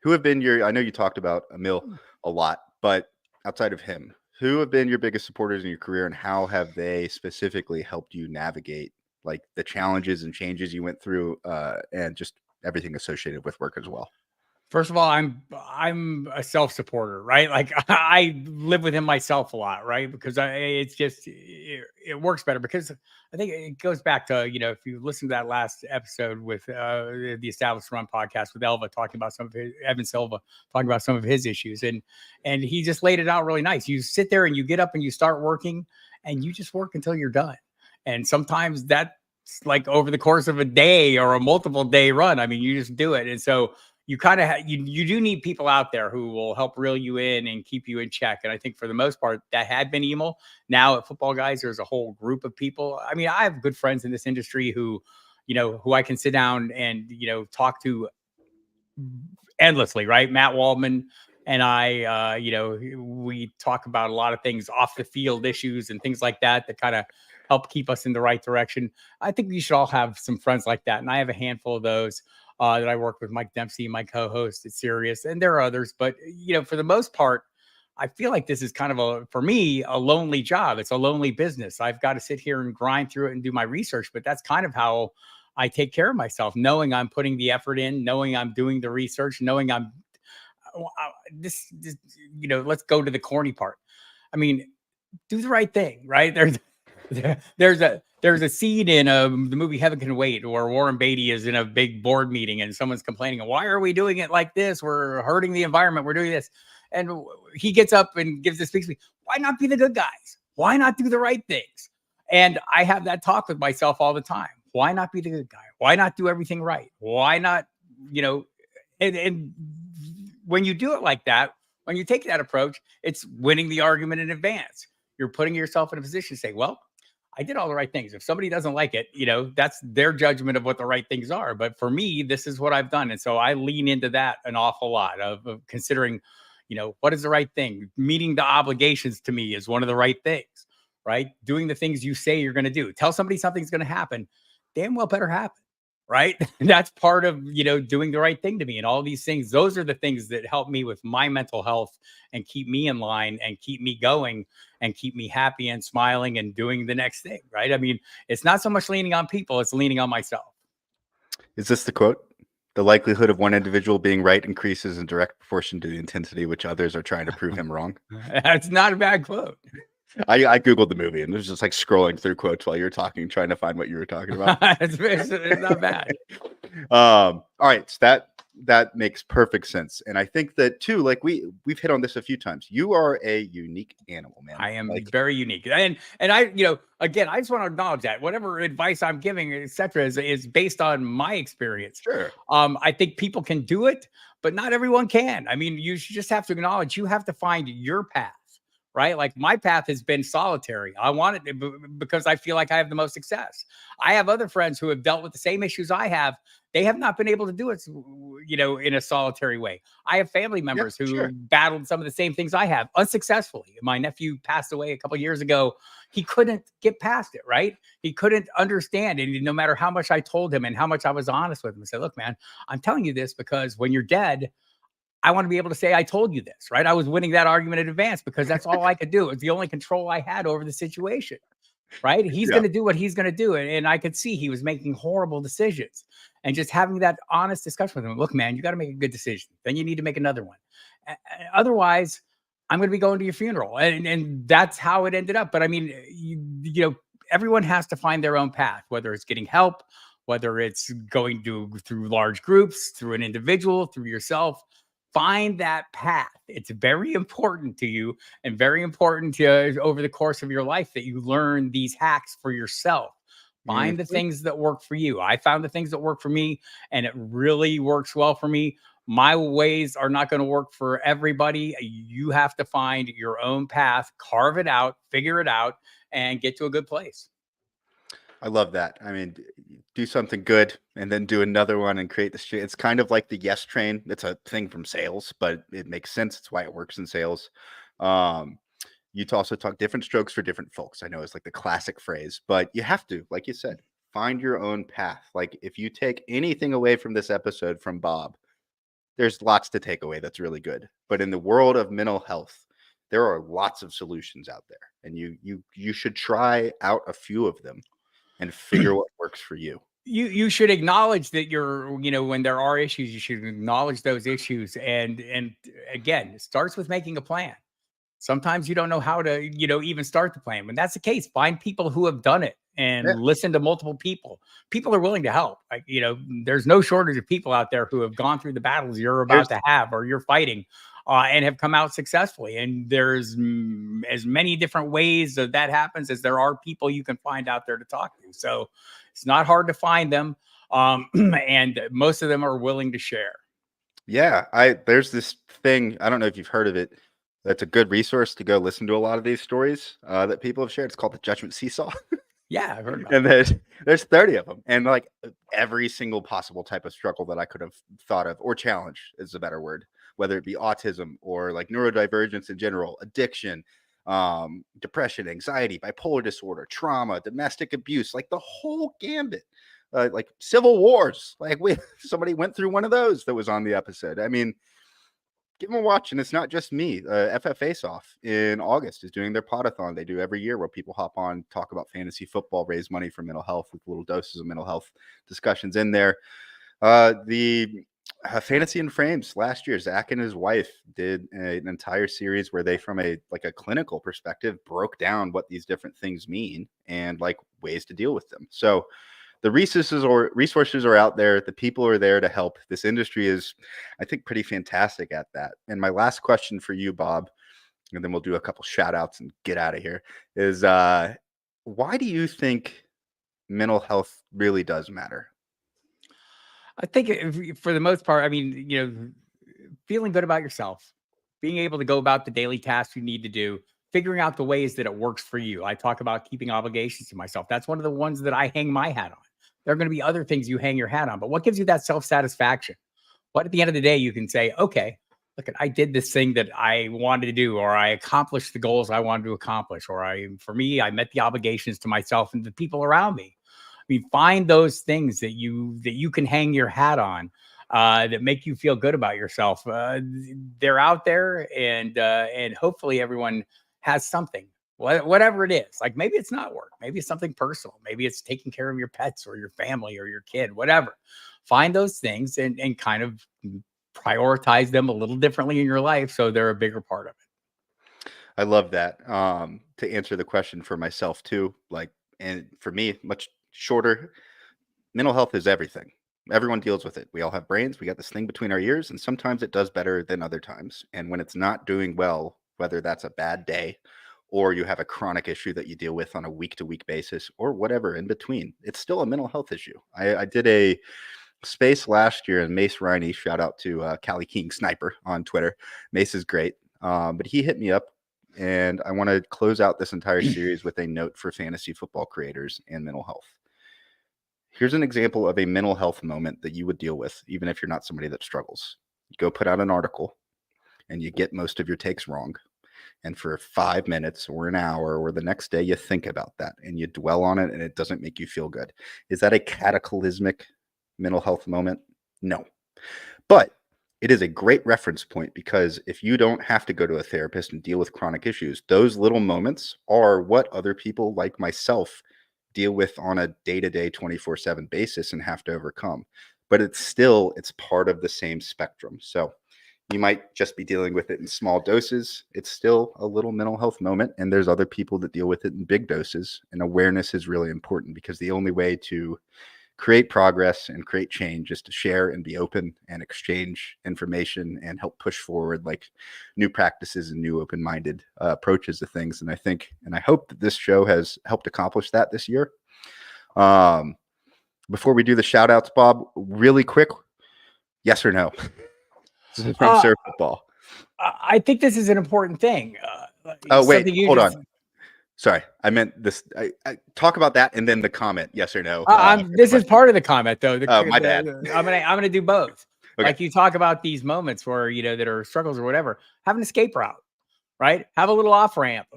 Who have been I know you talked about Emil a lot, but outside of him, who have been your biggest supporters in your career, and how have they specifically helped you navigate the challenges and changes you went through, and just everything associated with work as well? First of all, I'm a self-supporter, right? I live with him myself a lot, right? Because it's just, it works better, because I think it goes back to, if you listen to that last episode with the Established Run podcast with Elva talking about Evan Silva talking about some of his issues, and he just laid it out really nice. You sit there and you get up and you start working, and you just work until you're done. And sometimes that's over the course of a day or a multiple day run. I mean, you just do it. And so you kind of you do need people out there who will help reel you in and keep you in check. And I think for the most part that had been Emil. Now at Football Guys, there's a whole group of people. I mean, I have good friends in this industry who I can sit down and, talk to endlessly, right? Matt Waldman and I, we talk about a lot of things off the field issues and things like that kind of help keep us in the right direction. I think we should all have some friends like that. And I have a handful of those. That I work with, Mike Dempsey, my co-host at Sirius, and there are others. But, for the most part, I feel like this is kind of for me, a lonely job. It's a lonely business. I've got to sit here and grind through it and do my research, but that's kind of how I take care of myself, knowing I'm putting the effort in, knowing I'm doing the research, knowing I'm let's go to the corny part. I mean, do the right thing, right? There's a scene in the movie Heaven Can Wait where Warren Beatty is in a big board meeting and someone's complaining, why are we doing it like this? We're hurting the environment. We're doing this. And he gets up and gives this speech. Why not be the good guys? Why not do the right things? And I have that talk with myself all the time. Why not be the good guy? Why not do everything right? Why not, and when you do it like that, when you take that approach, it's winning the argument in advance. You're putting yourself in a position to say, well, I did all the right things. If somebody doesn't like it, that's their judgment of what the right things are. But for me, this is what I've done. And so I lean into that an awful lot of considering, what is the right thing? Meeting the obligations to me is one of the right things, right? Doing the things you say you're going to do. Tell somebody something's going to happen. Damn well better happen, right? That's part of, doing the right thing to me and all these things. Those are the things that help me with my mental health and keep me in line and keep me going and keep me happy and smiling and doing the next thing, right? I mean, it's not so much leaning on people, it's leaning on myself. Is this the quote? The likelihood of one individual being right increases in direct proportion to the intensity which others are trying to prove him wrong. That's not a bad quote. I Googled the movie and it was just like scrolling through quotes while you were talking, trying to find what you were talking about. It's not bad. All right. So that makes perfect sense. And I think that too, like we've hit on this a few times. You are a unique animal, man. I am Like, very unique. And I, again, I just want to acknowledge that whatever advice I'm giving, etc., is based on my experience. sure. I think people can do it, but not everyone can. I mean, you just have to acknowledge you have to find your path, right? Like my path has been solitary. I want it because I feel like I have the most success. I have other friends who have dealt with the same issues I have. They have not been able to do it, in a solitary way. I have family members who sure. battled some of the same things I have unsuccessfully. My nephew passed away a couple of years ago. He couldn't get past it, right? He couldn't understand. And no matter how much I told him and how much I was honest with him, I said, look, man, I'm telling you this because when you're dead, I want to be able to say, I told you this, right? I was winning that argument in advance because that's all I could do. It's the only control I had over the situation, right? He's going to do what he's going to do. And I could see he was making horrible decisions. And just having that honest discussion with him, look, man, you got to make a good decision. Then you need to make another one. Otherwise, I'm going to be going to your funeral. And that's how it ended up. But I mean, everyone has to find their own path, whether it's getting help, whether it's going through large groups, through an individual, through yourself. Find that path. It's very important to you and very important to over the course of your life that you learn these hacks for yourself. Find the things that work for you. I found the things that work for me, and it really works well for me. My ways are not going to work for everybody. You have to find your own path, carve it out, figure it out, and get to a good place. I love that. I mean, do something good and then do another one and create this. It's kind of like the yes train. It's a thing from sales, but it makes sense. It's why it works in sales. You also talk different strokes for different folks. I know it's like the classic phrase, but you have to, like you said, find your own path. Like if you take anything away from this episode from Bob, there's lots to take away that's really good. But in the world of mental health, there are lots of solutions out there, and you should try out a few of them and figure what works for you. You should acknowledge that when there are issues, you should acknowledge those issues. And again, it starts with making a plan. Sometimes you don't know how to, even start the plan. When that's the case, find people who have done it and listen to multiple people. People are willing to help. Like, there's no shortage of people out there who have gone through the battles you're about to have or you're fighting and have come out successfully. And there's as many different ways that happens as there are people you can find out there to talk to. So it's not hard to find them. And most of them are willing to share. Yeah. There's this thing, I don't know if you've heard of it. That's a good resource to go listen to a lot of these stories that people have shared. It's called the Judgement Seesaw. Yeah, I've heard about and there's 30 of them. And like every single possible type of struggle that I could have thought of, or challenge is a better word, whether it be autism or like neurodivergence in general, addiction, depression, anxiety, bipolar disorder, trauma, domestic abuse, like the whole gambit. Like civil wars. Like somebody went through one of those that was on the episode. I mean, give them a watch, and it's not just me. FF Face Off in August is doing their podathon they do every year where people hop on, talk about fantasy football, raise money for mental health with little doses of mental health discussions in there. The Fantasy in Frames last year, Zach and his wife did an entire series where they, from a clinical perspective, broke down what these different things mean and like ways to deal with them. So the resources are out there. The people are there to help. This industry is, I think, pretty fantastic at that. And my last question for you, Bob, and then we'll do a couple shout outs and get out of here, is why do you think mental health really does matter? I think for the most part, I mean, feeling good about yourself, being able to go about the daily tasks you need to do, figuring out the ways that it works for you. I talk about keeping obligations to myself. That's one of the ones that I hang my hat on. There are going to be other things you hang your hat on, but what gives you that self-satisfaction? What at the end of the day, you can say, okay, look, I did this thing that I wanted to do, or I accomplished the goals I wanted to accomplish, or I met the obligations to myself and the people around me. I mean, find those things that you can hang your hat on that make you feel good about yourself. They're out there, and hopefully everyone has something. Whatever it is, like maybe it's not work, maybe it's something personal, maybe it's taking care of your pets or your family or your kid, whatever. Find those things and kind of prioritize them a little differently in your life so they're a bigger part of it. I love that. To answer the question for myself too, like, and for me, much shorter, mental health is everything. Everyone deals with it. We all have brains. We got this thing between our ears, and sometimes it does better than other times. And when it's not doing well, whether that's a bad day or you have a chronic issue that you deal with on a week-to-week basis or whatever in between, it's still a mental health issue. I did a space last year, and Mace Riney, shout out to Cali King Sniper on Twitter. Mace is great, but he hit me up, and I want to close out this entire series with a note for fantasy football creators and mental health. Here's an example of a mental health moment that you would deal with, even if you're not somebody that struggles. You go put out an article, and you get most of your takes wrong. And for 5 minutes or an hour or the next day, you think about that and you dwell on it, and it doesn't make you feel good. Is that a cataclysmic mental health moment? No. But it is a great reference point, because if you don't have to go to a therapist and deal with chronic issues, those little moments are what other people like myself deal with on a day-to-day 24/7 basis and have to overcome. But it's part of the same spectrum. So you might just be dealing with it in small doses. It's still a little mental health moment, and there's other people that deal with it in big doses. And awareness is really important, because the only way to create progress and create change is to share and be open and exchange information and help push forward like new practices and new open-minded approaches to things. And I think, and I hope that this show has helped accomplish that this year. Before we do the shout outs, Bob, really quick, yes or no? This is from Sir Football. I think this is an important thing. Oh, wait, hold on. Sorry, I meant this. I talk about that and then the comment, yes or no. This is part of the comment, though. My bad. I'm gonna do both. Okay. Like, you talk about these moments where, that are struggles or whatever. Have an escape route, right? Have a little off ramp,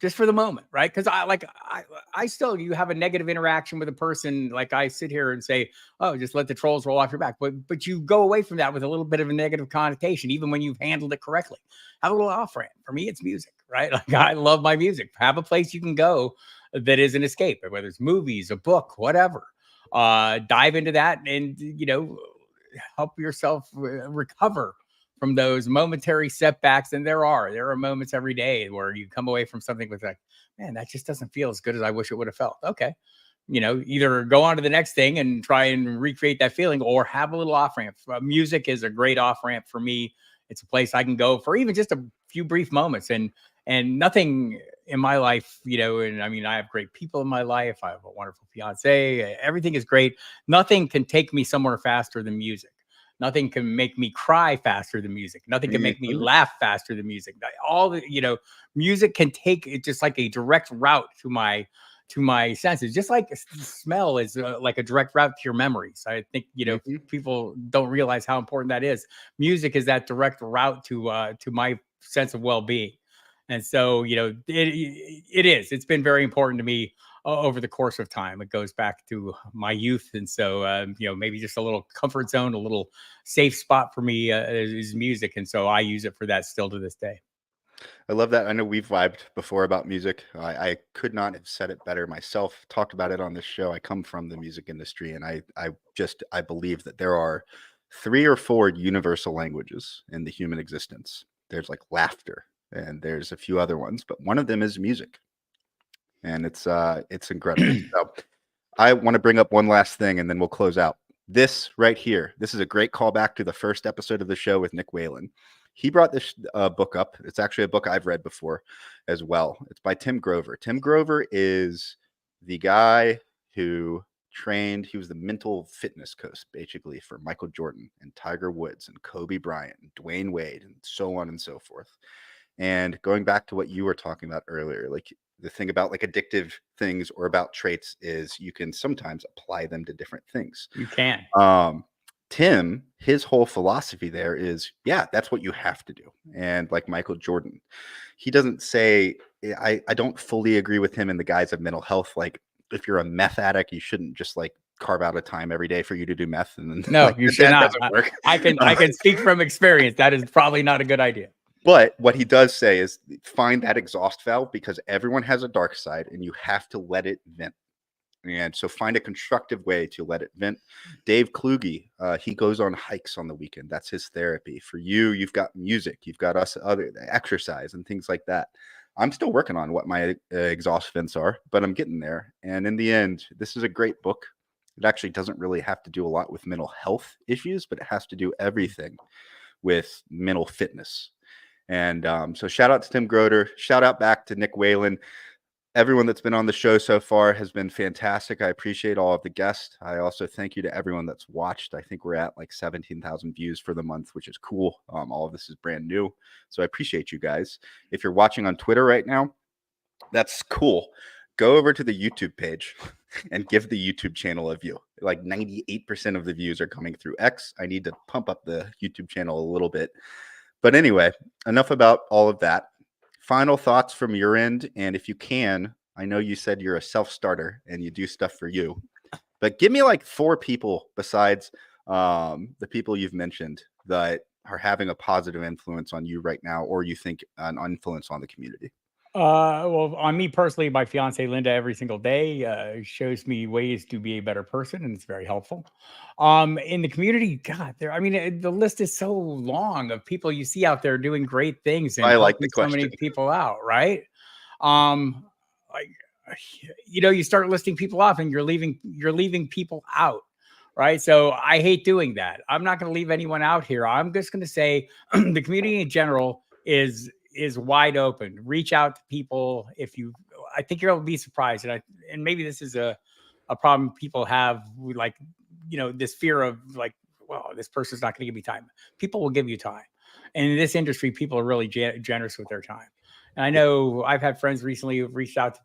just for the moment, right? Because I still, you have a negative interaction with a person. Like, I sit here and say, oh, just let the trolls roll off your back. But you go away from that with a little bit of a negative connotation, even when you've handled it correctly. Have a little off ramp. For me, it's music, right? Like, I love my music. Have a place you can go that is an escape, whether it's movies, a book, whatever. Dive into that and, help yourself recover from those momentary setbacks. And there are moments every day where you come away from something with like, man, that just doesn't feel as good as I wish it would have felt. Okay. Either go on to the next thing and try and recreate that feeling, or have a little off ramp. Music is a great off ramp for me. It's a place I can go for even just a few brief moments, and nothing in my life, and I mean, I have great people in my life. I have a wonderful fiance. Everything is great. Nothing can take me somewhere faster than music. Nothing can make me cry faster than music. Nothing can make me laugh faster than music. All the, music can take it just like a direct route to my senses, just like smell is like a direct route to your memories. I think, people don't realize how important that is. Music is that direct route to my sense of well-being. And so, it's been very important to me over the course of time. It goes back to my youth. And so, maybe just a little comfort zone, a little safe spot for me is music. And so I use it for that still to this day. I love that. I know we've vibed before about music. I could not have said it better myself. Talked about it on this show. I come from the music industry, and I believe that there are 3 or 4 universal languages in the human existence. There's like laughter, and there's a few other ones, but one of them is music, and it's incredible. So I want to bring up one last thing, and then we'll close out. This right here. This is a great callback to the first episode of the show with Nick Whalen. He brought this book up. It's actually a book I've read before as well. It's by Tim Grover. Tim Grover is the guy who trained. He was the mental fitness coach, basically, for Michael Jordan and Tiger Woods and Kobe Bryant and Dwayne Wade and so on and so forth. And going back to what you were talking about earlier, like the thing about like addictive things or about traits is you can sometimes apply them to different things. You can. Tim, his whole philosophy there is, yeah, that's what you have to do. And like Michael Jordan, he doesn't say, I don't fully agree with him in the guise of mental health. Like, if you're a meth addict, you shouldn't just like carve out a time every day for you to do meth. And then no, you should not. I can speak from experience. That is probably not a good idea. But what he does say is find that exhaust valve, because everyone has a dark side and you have to let it vent. And so find a constructive way to let it vent. Dave Kluge, he goes on hikes on the weekend. That's his therapy. For you, you've got music, you've got us other exercise and things like that. I'm still working on what my exhaust vents are, but I'm getting there. And in the end, this is a great book. It actually doesn't really have to do a lot with mental health issues, but it has to do everything with mental fitness. And so shout out to Tim Groter. Shout out back to Nick Whalen. Everyone that's been on the show so far has been fantastic. I appreciate all of the guests. I also thank you to everyone that's watched. I think we're at like 17,000 views for the month, which is cool. All of this is brand new. So I appreciate you guys. If you're watching on Twitter right now, that's cool. Go over to the YouTube page and give the YouTube channel a view. Like 98% of the views are coming through X. I need to pump up the YouTube channel a little bit. But anyway, enough about all of that. Final thoughts from your end. And if you can, I know you said you're a self-starter and you do stuff for you, but give me like 4 people besides the people you've mentioned that are having a positive influence on you right now, or you think an influence on the community. Well, on me personally, my fiance Linda every single day shows me ways to be a better person, and it's very helpful. In the community, God, the list is so long of people you see out there doing great things and I like helping the question. so many people out, right? You start listing people off, and you're leaving people out. Right. So I hate doing that. I'm not going to leave anyone out here. I'm just going to say the community in general is wide open. Reach out to people. I think you'll be surprised. And maybe this is a problem people have with, like, this fear of like, well, this person's not going to give me time. People will give you time. And in this industry, people are really generous with their time. And I know I've had friends recently who've reached out to,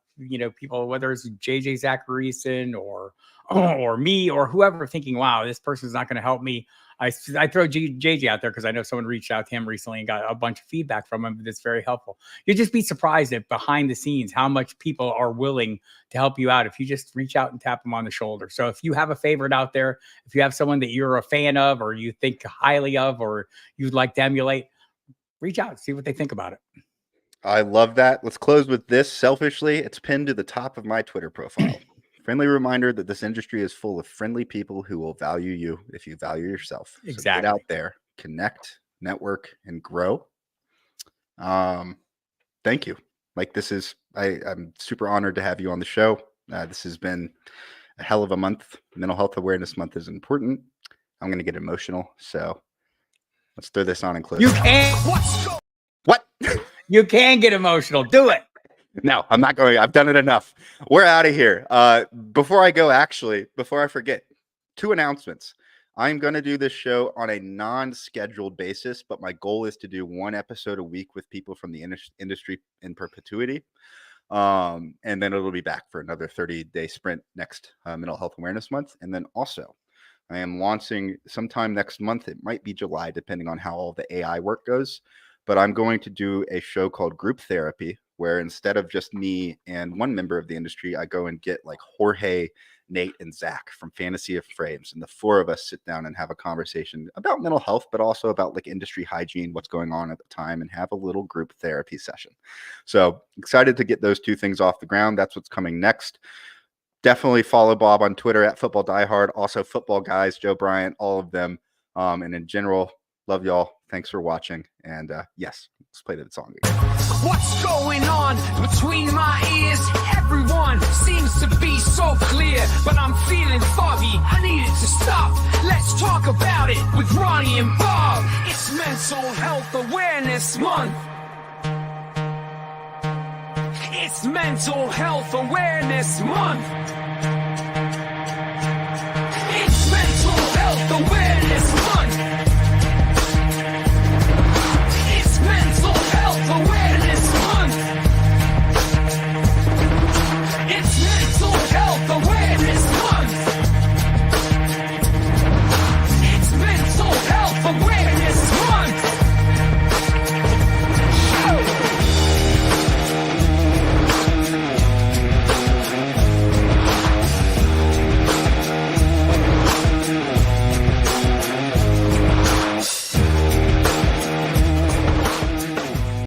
people, whether it's JJ Zacharyson or me or whoever, thinking, wow, this person's not going to help me. I throw JJ out there because I know someone reached out to him recently and got a bunch of feedback from him that's very helpful. You'll just be surprised at behind the scenes how much people are willing to help you out if you just reach out and tap them on the shoulder. So if you have a favorite out there, if you have someone that you're a fan of or you think highly of or you'd like to emulate, reach out and see what they think about it. I love that. Let's close with this. Selfishly, it's pinned to the top of my Twitter profile. Friendly reminder that this industry is full of friendly people who will value you if you value yourself. Exactly. So get out there, connect, network, and grow. Thank you. Like, this is, I'm super honored to have you on the show. This has been a hell of a month. Mental Health Awareness Month is important. I'm going to get emotional. So let's throw this on and close. You can't. What? You can get emotional. Do it. No, I'm not going. I've done it enough. We're out of here. Before I go, before I forget, 2 announcements. I'm going to do this show on a non-scheduled basis, but my goal is to do 1 episode a week with people from the industry in perpetuity. And then it'll be back for another 30-day sprint next Mental Health Awareness Month. And then also, I am launching sometime next month. It might be July, depending on how all the AI work goes. But I'm going to do a show called Group Therapy, where instead of just me and 1 member of the industry, I go and get like Jorge, Nate, and Zach from Fantasy of Frames. And the 4 of us sit down and have a conversation about mental health, but also about like industry hygiene, what's going on at the time, and have a little group therapy session. So excited to get those 2 things off the ground. That's what's coming next. Definitely follow Bob on Twitter at Football Diehard. Also Football Guys, Joe Bryant, all of them. And in general, love y'all. Thanks for watching. And yes, let's play the song again. What's going on between my ears? Everyone seems to be so clear, but I'm feeling foggy. I need it to stop. Let's talk about it with Ronnie and Bob. It's Mental Health Awareness Month. It's Mental Health Awareness Month.